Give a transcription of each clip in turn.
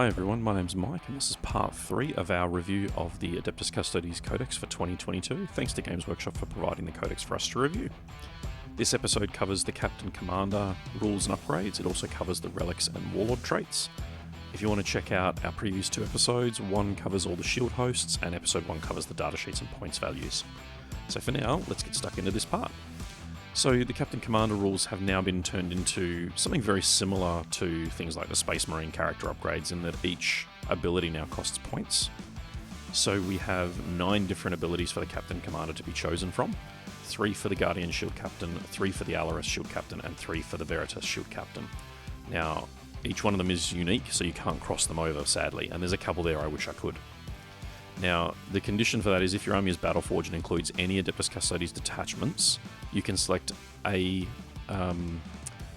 Hi everyone, my name's Mike and this is part 3 of our review of the Adeptus Custodes Codex for 2022. Thanks to Games Workshop for providing the Codex for us to review. This episode covers the Captain Commander rules and upgrades. It also covers the Relics and Warlord Traits. If you want to check out our previous 2 episodes, one covers all the shield hosts and episode 1 covers the datasheets and points values. So for now, let's get stuck into this part. So the Captain Commander rules have now been turned into something very similar to things like the Space Marine character upgrades in that each ability now costs points. So we have 9 different abilities for the Captain Commander to be chosen from. 3 for the Guardian Shield Captain, 3 for the Alaris Shield Captain, and 3 for the Veritas Shield Captain. Now, each one of them is unique, so you can't cross them over, sadly, and there's a couple there I wish I could. Now, the condition for that is if your army is Battleforged and includes any Adeptus Custodes detachments, you can select a...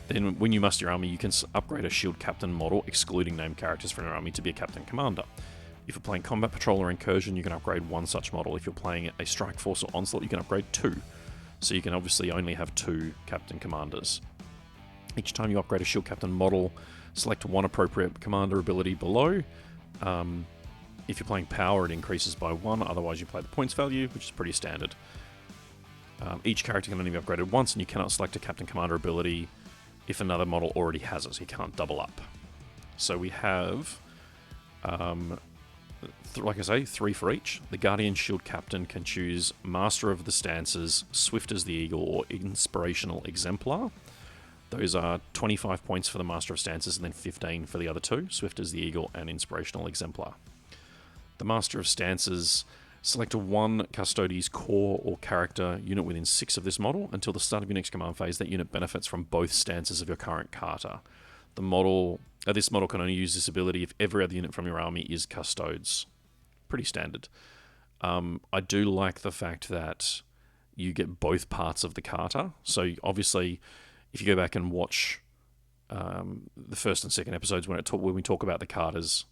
then when you muster your army, you can upgrade a Shield Captain model, excluding named characters from your army, to be a Captain Commander. If you're playing Combat Patrol or Incursion, you can upgrade 1 such model. If you're playing a Strike Force or Onslaught, you can upgrade 2. So you can obviously only have 2 Captain Commanders. Each time you upgrade a Shield Captain model, select 1 appropriate Commander ability below. If you're playing Power, it increases by 1, otherwise you play the points value, which is pretty standard. Each character can only be upgraded once, and you cannot select a Captain Commander ability if another model already has it, so you can't double up. So we have, like I say, 3 for each. The Guardian Shield Captain can choose Master of the Stances, Swift as the Eagle, or Inspirational Exemplar. Those are 25 points for the Master of Stances, and then 15 for the other 2, Swift as the Eagle and Inspirational Exemplar. The Master of Stances, select a 1 Custodes core or character unit within 6 of this model. Until the start of your next command phase, that unit benefits from both stances of your current Carta. This model can only use this ability if every other unit from your army is Custodes. Pretty standard. I do like the fact that you get both parts of the Carta. So obviously, if you go back and watch the first and second episodes when we talk about the Cartas,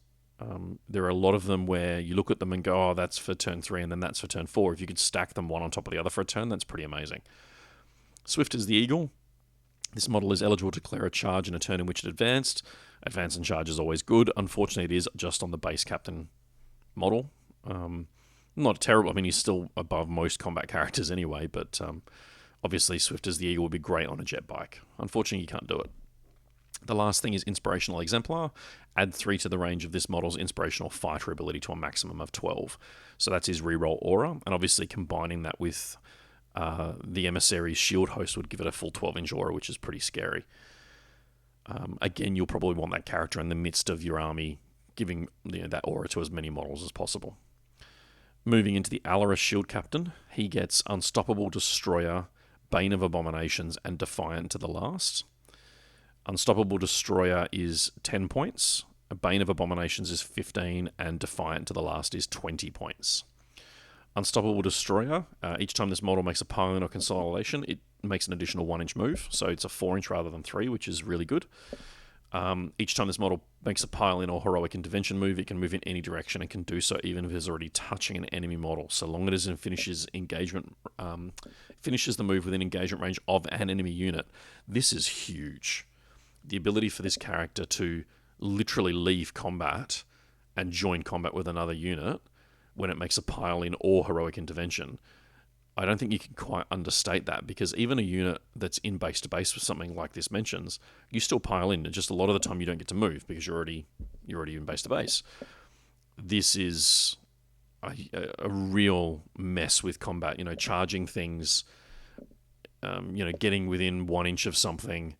there are a lot of them where you look at them and go, oh, that's for turn 3 and then that's for turn 4. If you could stack them one on top of the other for a turn, that's pretty amazing. Swift as the Eagle. This model is eligible to declare a charge in a turn in which it advanced. Advance and charge is always good. Unfortunately, it is just on the base Captain model. Not terrible. I mean, he's still above most combat characters anyway, but obviously Swift as the Eagle would be great on a jet bike. Unfortunately, you can't do it. The last thing is Inspirational Exemplar. Add 3 to the range of this model's Inspirational Fighter ability to a maximum of 12. So that's his reroll aura, and obviously combining that with the Emissary's Shield Host would give it a full 12-inch aura, which is pretty scary. Again, you'll probably want that character in the midst of your army, giving that aura to as many models as possible. Moving into the Alaris Shield Captain, he gets Unstoppable Destroyer, Bane of Abominations, and Defiant to the last. Unstoppable Destroyer is 10 points, Bane of Abominations is 15, and Defiant to the last is 20 points. Unstoppable Destroyer, each time this model makes a pile-in or consolidation, it makes an additional 1-inch move, so it's a 4-inch rather than 3, which is really good. Each time this model makes a pile-in or heroic intervention move, it can move in any direction and can do so even if it is already touching an enemy model, so long as it finishes the move within engagement range of an enemy unit. This is huge. The ability for this character to literally leave combat and join combat with another unit when it makes a pile-in or heroic intervention. I don't think you can quite understate that, because even a unit that's in base-to-base with something like this mentions, you still pile in, and just a lot of the time you don't get to move because you're already in base-to-base. This is a real mess with combat, charging things, getting within 1 inch of something,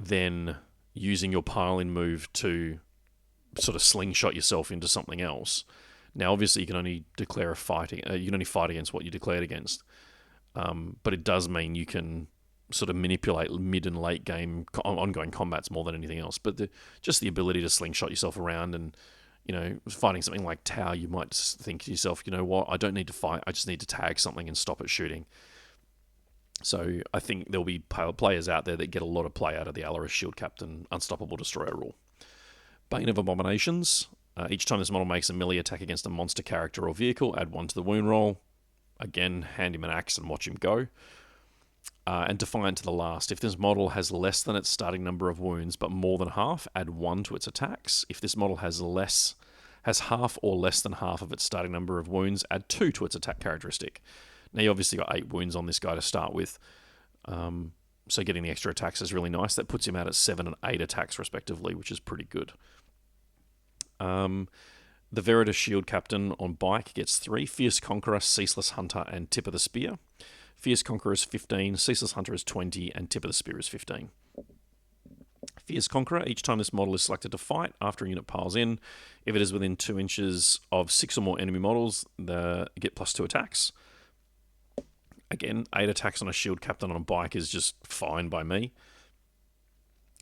then using your pile-in move to sort of slingshot yourself into something else. Now, obviously, you can only declare you can only fight against what you declared against, but it does mean you can sort of manipulate mid and late game ongoing combats more than anything else. But just the ability to slingshot yourself around and, fighting something like Tau, you might think to yourself, you know what, I don't need to fight, I just need to tag something and stop it shooting. So I think there'll be players out there that get a lot of play out of the Alaris Shield Captain Unstoppable Destroyer rule. Bane of Abominations. Each time this model makes a melee attack against a monster character or vehicle, add 1 to the wound roll. Again, hand him an axe and watch him go. And Defiant to the last. If this model has less than its starting number of wounds, but more than half, add 1 to its attacks. If this model has half or less than half of its starting number of wounds, add 2 to its attack characteristic. Now, you obviously got 8 wounds on this guy to start with, so getting the extra attacks is really nice. That puts him out at 7 and 8 attacks, respectively, which is pretty good. The Veritas Shield Captain on Bike gets 3. Fierce Conqueror, Ceaseless Hunter, and Tip of the Spear. Fierce Conqueror is 15, Ceaseless Hunter is 20, and Tip of the Spear is 15. Fierce Conqueror, each time this model is selected to fight, after a unit piles in, if it is within 2 inches of 6 or more enemy models, they get +2 attacks. Again, 8 attacks on a Shield Captain on a Bike is just fine by me.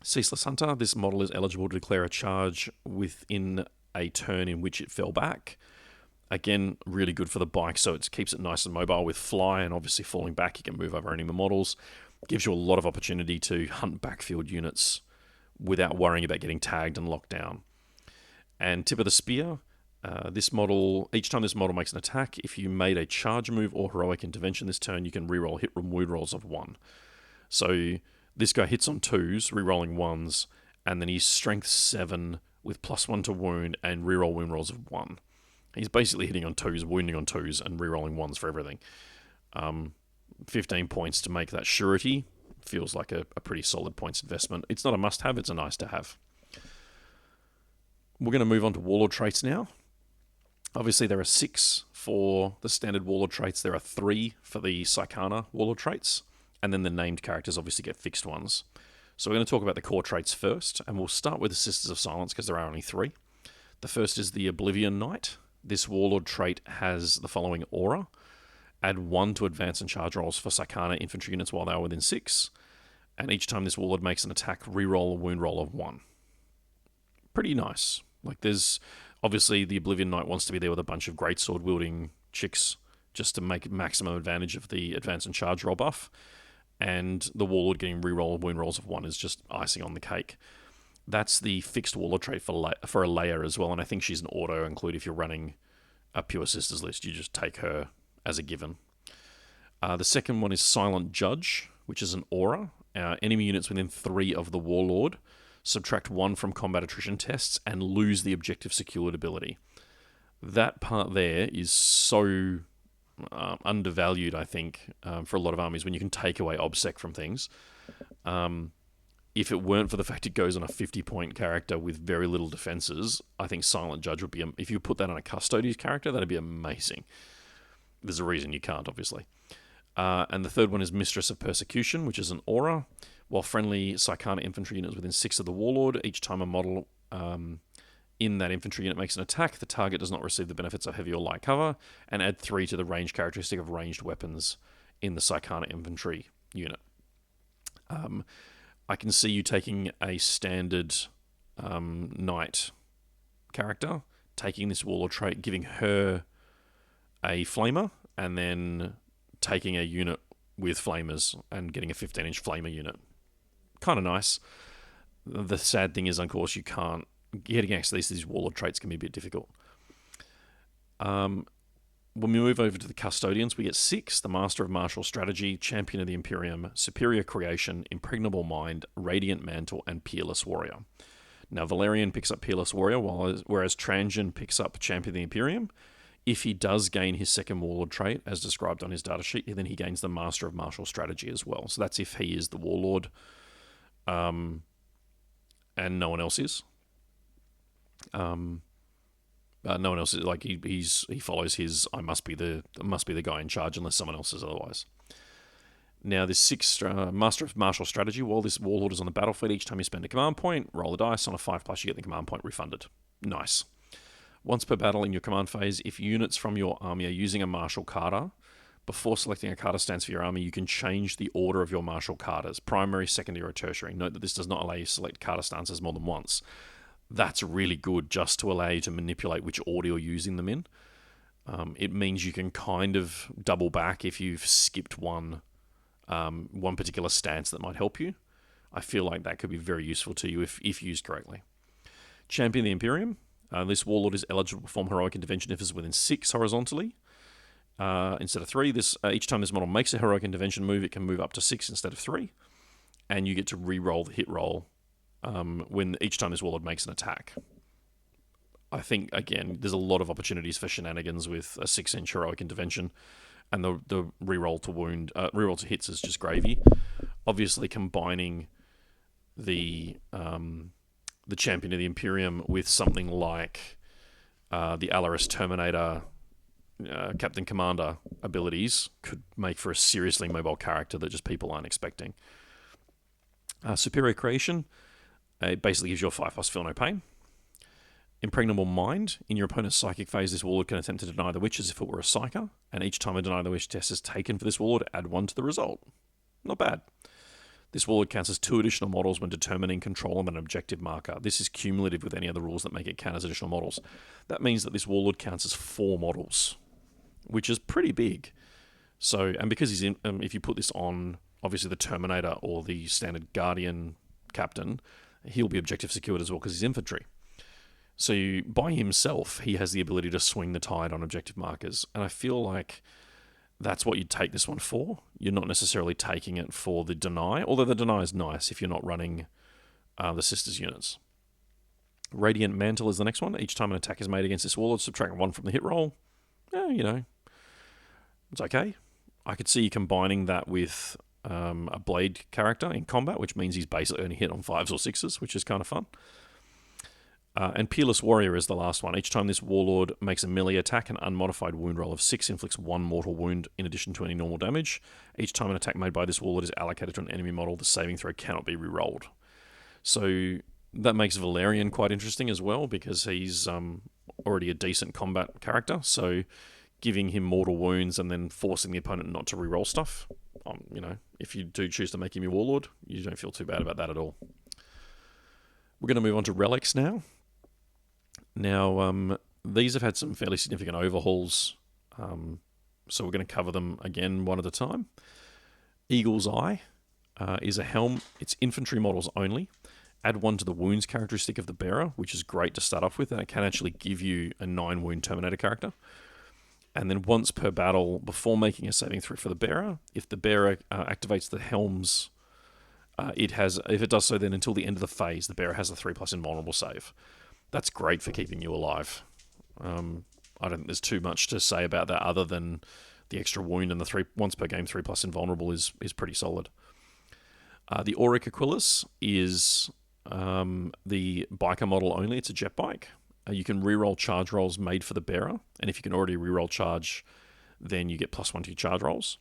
Ceaseless Hunter, this model is eligible to declare a charge within a turn in which it fell back. Again, really good for the bike, so it keeps it nice and mobile with fly, and obviously falling back, you can move over enemy models. Gives you a lot of opportunity to hunt backfield units without worrying about getting tagged and locked down. And Tip of the Spear, this model, each time this model makes an attack, if you made a charge move or heroic intervention this turn, you can reroll hit and wound rolls of 1. So this guy hits on 2s, rerolling 1s, and then he's strength 7 with +1 to wound and reroll wound rolls of 1. He's basically hitting on 2s, wounding on 2s, and rerolling 1s for everything. 15 points to make that surety feels like a pretty solid points investment. It's not a must-have, it's a nice-to-have. We're going to move on to Warlord Traits now. Obviously, there are 6 for the standard Warlord Traits. There are 3 for the Psychana Warlord Traits. And then the named characters obviously get fixed ones. So we're going to talk about the core traits first, and we'll start with the Sisters of Silence because there are only 3. The first is the Oblivion Knight. This Warlord trait has the following aura. Add 1 to advance and charge rolls for Psychana infantry units while they are within 6. And each time this Warlord makes an attack, reroll a wound roll of 1. Pretty nice. Like, there's... Obviously, the Oblivion Knight wants to be there with a bunch of greatsword-wielding chicks just to make maximum advantage of the advance and charge roll buff. And the Warlord getting reroll wound rolls of 1 is just icing on the cake. That's the fixed Warlord trait for a layer as well, and I think she's an auto-include if you're running a Pure Sisters list. You just take her as a given. The second one is Silent Judge, which is an aura. Enemy units within 3 of the Warlord subtract 1 from combat attrition tests and lose the objective secured ability. That part there is so undervalued, I think, for a lot of armies when you can take away OBSEC from things. If it weren't for the fact it goes on a 50-point character with very little defenses, I think Silent Judge would be... if you put that on a Custodians character, that'd be amazing. There's a reason you can't, obviously. And the third one is Mistress of Persecution, which is an aura. While friendly Psychana infantry units within 6 of the Warlord, each time a model in that infantry unit makes an attack, the target does not receive the benefits of heavy or light cover, and add 3 to the range characteristic of ranged weapons in the Psychana infantry unit. I can see you taking a standard knight character, taking this Warlord trait, giving her a flamer, and then taking a unit with flamers and getting a 15-inch flamer unit. Kind of nice. The sad thing is, of course, you can't... Getting access to these Warlord traits can be a bit difficult. When we move over to the Custodians, we get 6, the Master of Martial Strategy, Champion of the Imperium, Superior Creation, Impregnable Mind, Radiant Mantle, and Peerless Warrior. Now, Valerian picks up Peerless Warrior, whereas Transian picks up Champion of the Imperium. If he does gain his second Warlord trait, as described on his datasheet, then he gains the Master of Martial Strategy as well. So that's if he is the Warlord, and no one else is. No one else is, like, he follows his I must be the guy in charge unless someone else is otherwise. Now, this 6 Master of Martial Strategy, while this Warlord is on the battlefield, each time you spend a command point, roll a dice. On a 5+, you get the command point refunded. Nice. Once per battle in your command phase, if units from your army are using a martial kata, before selecting a kata stance for your army, you can change the order of your martial katas, primary, secondary, or tertiary. Note that this does not allow you to select kata stances more than once. That's really good just to allow you to manipulate which order you're using them in. It means you can kind of double back if you've skipped one particular stance that might help you. I feel like that could be very useful to you if used correctly. Champion of the Imperium. This Warlord is eligible to perform heroic intervention if it's within 6 horizontally. instead of 3. Each time this model makes a heroic intervention move, it can move up to 6 instead of 3. And you get to re-roll the hit roll when each time this Warlord makes an attack. I think, again, there's a lot of opportunities for shenanigans with a 6-inch heroic intervention, and the re-roll to wound, re-roll to hits is just gravy. Obviously, combining the Champion of the Imperium with something like the Alaris Terminator Captain Commander abilities could make for a seriously mobile character that just people aren't expecting. Superior Creation, it basically gives you a 5+ Feel No Pain. Impregnable Mind. In your opponent's psychic phase, this Warlord can attempt to deny the Witch as if it were a Psyker, and each time a Deny the Witch test is taken for this Warlord, add 1 to the result. Not bad. This Warlord counts as 2 additional models when determining control of an objective marker. This is cumulative with any other rules that make it count as additional models. That means that this Warlord counts as 4 models, which is pretty big. So, and because he's in, if you put this on, obviously the Terminator or the standard Guardian Captain, he'll be objective secured as well because he's infantry. So by himself, he has the ability to swing the tide on objective markers. And I feel like that's what you'd take this one for. You're not necessarily taking it for the deny, although the deny is nice if you're not running the Sisters units. Radiant Mantle is the next one. Each time an attack is made against this Warlord, subtract 1 from the hit roll. It's okay. I could see you combining that with a Blade character in combat, which means he's basically only hit on 5s or 6s, which is kind of fun. And Peerless Warrior is the last one. Each time this Warlord makes a melee attack, an unmodified wound roll of 6 inflicts 1 mortal wound in addition to any normal damage. Each time an attack made by this Warlord is allocated to an enemy model, the saving throw cannot be re-rolled. So that makes Valerian quite interesting as well, because he's already a decent combat character. So giving him mortal wounds and then forcing the opponent not to re-roll stuff, if you do choose to make him your Warlord, you don't feel too bad about that at all. We're going to move on to Relics now. Now, these have had some fairly significant overhauls, so we're going to cover them again one at a time. Eagle's Eye is a helm. It's infantry models only. Add 1 to the wounds characteristic of the bearer, which is great to start off with, and it can actually give you a 9-wound Terminator character. And then once per battle, before making a saving throw for the bearer, if the bearer activates the helms, if it does so, then until the end of the phase, the bearer has a 3+ invulnerable save. That's great for keeping you alive. I don't think there's too much to say about that other than the extra wound and the once per game 3+ invulnerable is pretty solid. The Auric Equilis is the biker model only. It's a jet bike. You can reroll charge rolls made for the bearer, and if you can already reroll charge, then you get +1 to your charge rolls.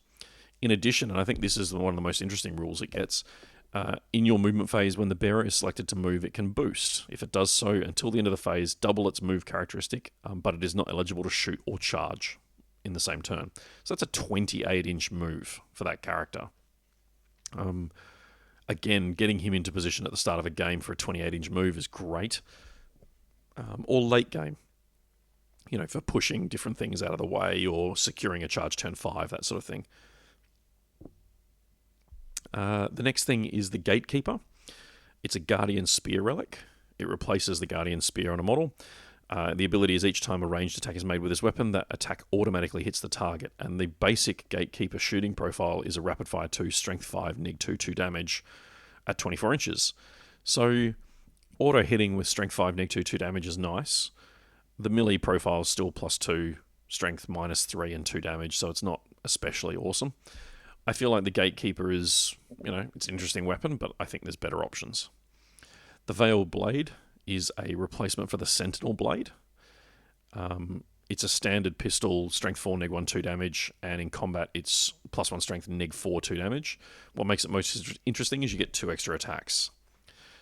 In addition, and I think this is one of the most interesting rules it gets, in your movement phase, when the bearer is selected to move, it can boost. If it does so, until the end of the phase, double its move characteristic, but it is not eligible to shoot or charge in the same turn. So that's a 28-inch move for that character. Again, getting him into position at the start of a game for a 28-inch move is great. Or late game, for pushing different things out of the way or securing a charge turn 5, that sort of thing. The next thing is the Gatekeeper. It's a Guardian Spear relic. It replaces the Guardian Spear on a model. The ability is each time a ranged attack is made with this weapon, that attack automatically hits the target. And the basic Gatekeeper shooting profile is a rapid fire 2, strength 5, neg 2, 2 damage at 24 inches. So auto hitting with strength 5, neg 2, 2 damage is nice. The melee profile is still +2, strength -3 and 2 damage, so it's not especially awesome. I feel like the Gatekeeper is, it's an interesting weapon, but I think there's better options. The Veiled Blade is a replacement for the Sentinel Blade. It's a standard pistol, strength 4, neg 1, 2 damage, and in combat it's +1 strength, neg 4, 2 damage. What makes it most interesting is you get 2 extra attacks.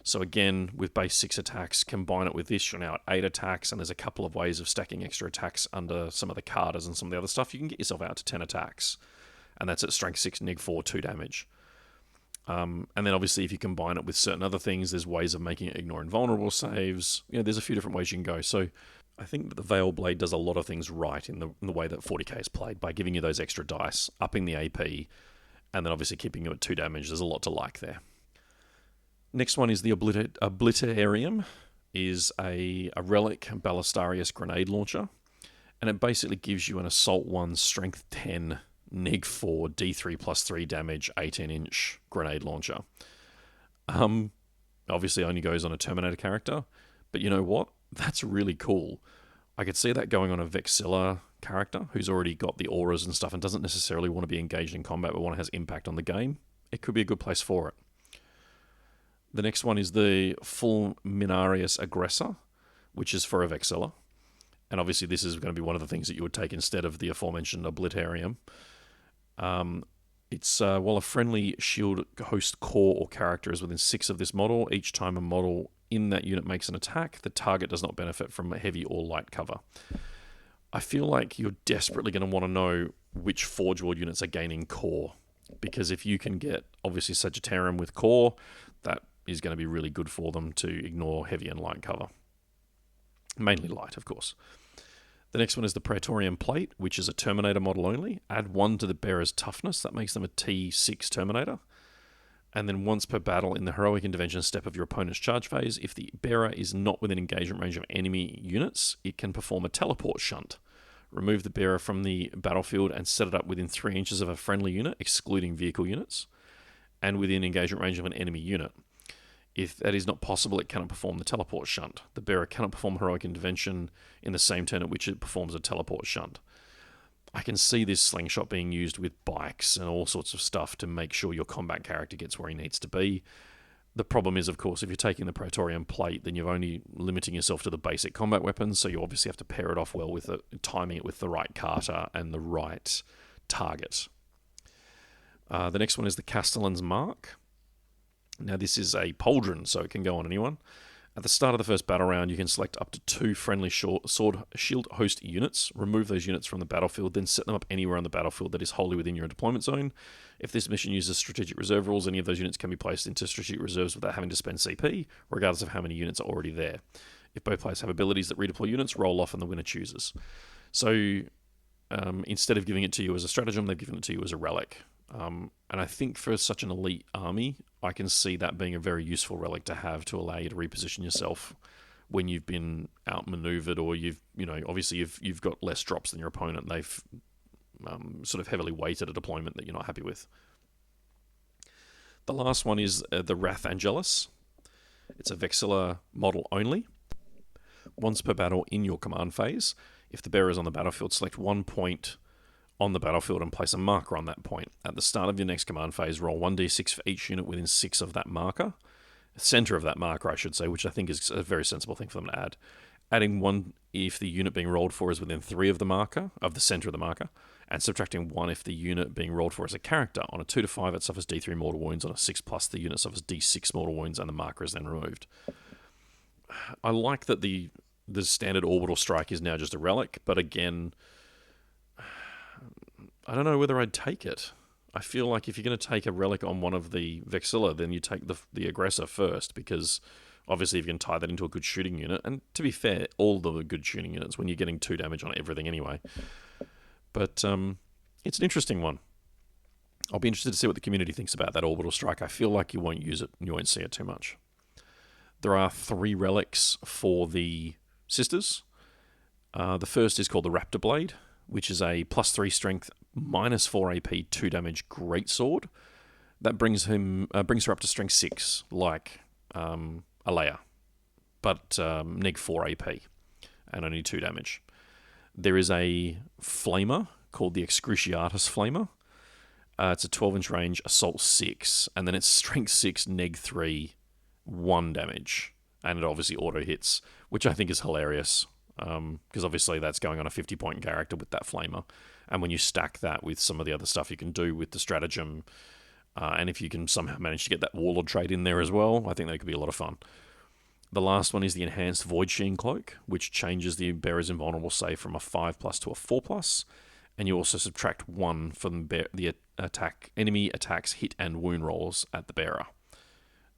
So again, with base 6 attacks, combine it with this, you're now at 8 attacks, and there's a couple of ways of stacking extra attacks under some of the Carters and some of the other stuff. You can get yourself out to 10 attacks. And that's at strength 6, neg 4, 2 damage. And then obviously if you combine it with certain other things, there's ways of making it ignore invulnerable saves. There's a few different ways you can go. So I think that the Veiled Blade does a lot of things right in the way that 40k is played, by giving you those extra dice, upping the AP, and then obviously keeping you at 2 damage. There's a lot to like there. Next one is the Obliterarium. Is a Relic Ballistarius grenade launcher. and it basically gives you an Assault 1, Strength 10, Neg 4, D3 plus 3 damage, 18-inch grenade launcher. Obviously only goes on a Terminator character, but you know what? That's really cool. I could see that going on a Vexilla character who's already got the auras and stuff and doesn't necessarily want to be engaged in combat but one has impact on the game. It could be a good place for it. The next one is the full Minarius Aggressor, which is for a Vexilla. And obviously this is going to be one of the things that you would take instead of the aforementioned Obliterarium. It's while a friendly shield host core or character is within 6 of this model, each time a model in that unit makes an attack, the target does not benefit from heavy or light cover. I feel like you're desperately going to want to know which Forge World units are gaining core, because if you can get, obviously, Sagittarium with core, that is going to be really good for them to ignore heavy and light cover. Mainly light, of course. The next one is the Praetorium Plate, which is a Terminator model only. Add 1 to the bearer's toughness. That makes them a T6 Terminator. And then once per battle in the heroic intervention step of your opponent's charge phase, if the bearer is not within engagement range of enemy units, it can perform a teleport shunt. Remove the bearer from the battlefield and set it up within 3 inches of a friendly unit, excluding vehicle units, and within engagement range of an enemy unit. If that is not possible, it cannot perform the teleport shunt. The bearer cannot perform heroic intervention in the same turn at which it performs a teleport shunt. I can see this slingshot being used with bikes and all sorts of stuff to make sure your combat character gets where he needs to be. The problem is, of course, if you're taking the Praetorium Plate, then you're only limiting yourself to the basic combat weapons, so you obviously have to pair it off well with timing it with the right Carter and the right target. The next one is the Castellan's Mark. Now, this is a pauldron, so it can go on anyone. At the start of the first battle round, you can select up to 2 friendly sword shield host units, remove those units from the battlefield, then set them up anywhere on the battlefield that is wholly within your deployment zone. If this mission uses strategic reserve rules, any of those units can be placed into strategic reserves without having to spend CP, regardless of how many units are already there. If both players have abilities that redeploy units, roll off and the winner chooses. So, instead of giving it to you as a stratagem, they've given it to you as a relic. And I think for such an elite army, I can see that being a very useful relic to have to allow you to reposition yourself when you've been outmaneuvered, or obviously you've got less drops than your opponent. They've sort of heavily weighted a deployment that you're not happy with. The last one is the Wrath Angelus. It's a Vexilla model only. Once per battle in your command phase, if the bearer is on the battlefield, select 1 point on the battlefield and place a marker on that point. At the start of your next command phase, roll 1d6 for each unit within 6 of that marker. Center of that marker, I should say, which I think is a very sensible thing for them to add. Adding 1 if the unit being rolled for is within 3 of the marker, of the center of the marker, and subtracting 1 if the unit being rolled for is a character. On a 2 to 5, it suffers D3 mortal wounds. On a 6+, the unit suffers D6 mortal wounds, and the marker is then removed. I like that the standard orbital strike is now just a relic, but again, I don't know whether I'd take it. I feel like if you're going to take a relic on one of the Vexilla, then you take the aggressor first, because obviously if you can tie that into a good shooting unit, and to be fair, all the good shooting units, when you're getting 2 damage on everything anyway. But it's an interesting one. I'll be interested to see what the community thinks about that orbital strike. I feel like you won't use it, and you won't see it too much. There are 3 relics for the sisters. The first is called the Raptor Blade, which is a +3 strength, -4 AP, 2 damage greatsword. That brings her up to strength 6, like Alea, but neg 4 AP and only 2 damage. There is a flamer called the Excruciatus Flamer. It's a 12-inch range, assault 6, and then it's strength 6, neg 3, 1 damage, and it obviously auto hits, which I think is hilarious. Because obviously that's going on a 50-point character with that flamer, and when you stack that with some of the other stuff you can do with the stratagem, and if you can somehow manage to get that Warlord trait in there as well, I think that could be a lot of fun. The last one is the enhanced Void Sheen Cloak, which changes the bearer's invulnerable save from a 5+ to a 4+, and you also subtract 1 from the enemy attacks, hit and wound rolls at the bearer.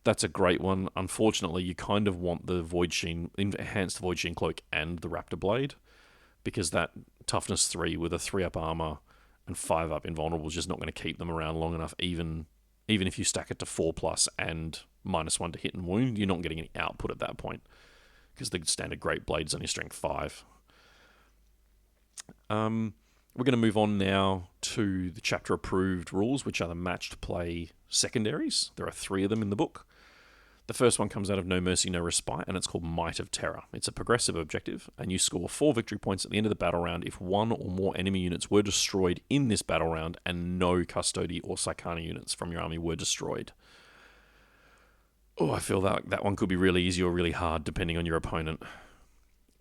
That's a great one. Unfortunately, you kind of want the enhanced Void Sheen Cloak and the Raptor Blade, because that toughness 3 with a 3-up armor and 5-up invulnerable is just not going to keep them around long enough. Even if you stack it to 4+ and -1 to hit and wound, you're not getting any output at that point, because the standard Great Blade's only strength 5. We're going to move on now to the chapter-approved rules, which are the matched play secondaries. There are 3 of them in the book. The first one comes out of No Mercy, No Respite, and it's called Might of Terror. It's a progressive objective, and you score 4 victory points at the end of the battle round if 1 or more enemy units were destroyed in this battle round and no Custodi or Psychana units from your army were destroyed. Oh, I feel that one could be really easy or really hard depending on your opponent.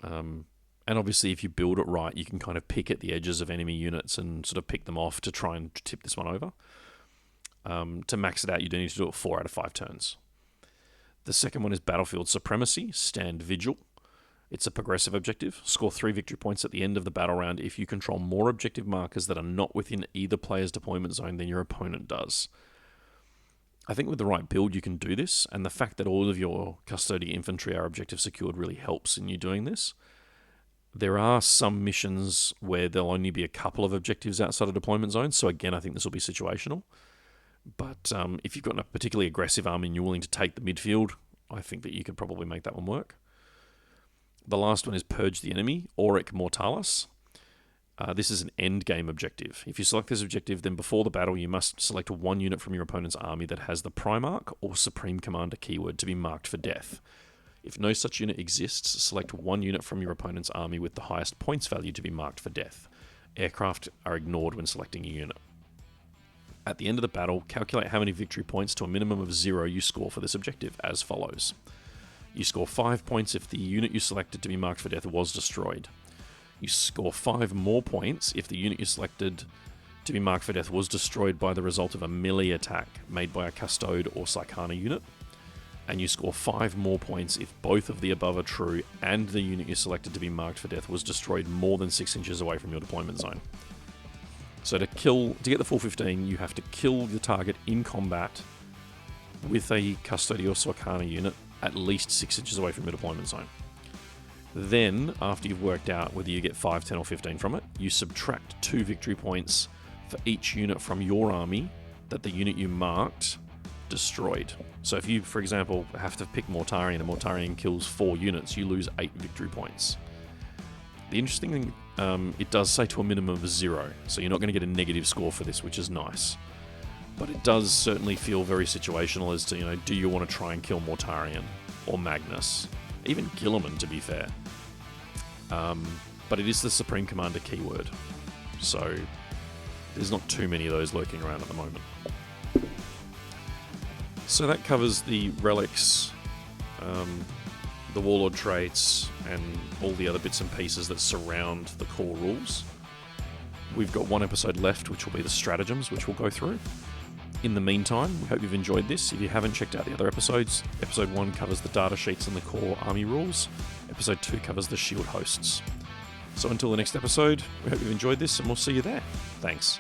And obviously, if you build it right, you can kind of pick at the edges of enemy units and sort of pick them off to try and tip this one over. To max it out, you do need to do it 4 out of 5 turns. The second one is Battlefield Supremacy, Stand Vigil. It's a progressive objective. Score 3 victory points at the end of the battle round if you control more objective markers that are not within either player's deployment zone than your opponent does. I think with the right build you can do this, and the fact that all of your Custodian infantry are objective secured really helps in you doing this. There are some missions where there'll only be a couple of objectives outside of deployment zones, so again I think this will be situational. But if you've got a particularly aggressive army and you're willing to take the midfield, I think that you could probably make that one work. The last one is Purge the Enemy, Auric Mortalis. This is an endgame objective. If you select this objective, then before the battle you must select 1 unit from your opponent's army that has the Primarch or Supreme Commander keyword to be marked for death. If no such unit exists, select 1 unit from your opponent's army with the highest points value to be marked for death. Aircraft are ignored when selecting a unit. At the end of the battle, calculate how many victory points to a minimum of 0 you score for this objective, as follows. You score 5 points if the unit you selected to be marked for death was destroyed. You score 5 more points if the unit you selected to be marked for death was destroyed by the result of a melee attack made by a Custode or Psychana unit. And you score 5 more points if both of the above are true and the unit you selected to be marked for death was destroyed more than 6 inches away from your deployment zone. So to get the full 15, you have to kill the target in combat with a Custodian or Psychana unit at least 6 inches away from your deployment zone. Then, after you've worked out whether you get 5, 10 or 15 from it, you subtract 2 victory points for each unit from your army that the unit you marked destroyed. So if you, for example, have to pick Mortarion and Mortarion kills 4 units, you lose 8 victory points. The interesting thing, it does say to a minimum of 0, so you're not going to get a negative score for this, which is nice. But it does certainly feel very situational as to, do you want to try and kill Mortarion or Magnus? Even Gilliman, to be fair. But it is the Supreme Commander keyword, so there's not too many of those lurking around at the moment. So that covers the Relics, the Warlord Traits, and all the other bits and pieces that surround the core rules. We've got 1 episode left, which will be the Stratagems, which we'll go through. In the meantime, we hope you've enjoyed this. If you haven't checked out the other episodes, episode 1 covers the data sheets and the core army rules. Episode 2 covers the shield hosts. So until the next episode, we hope you've enjoyed this, and we'll see you there. Thanks.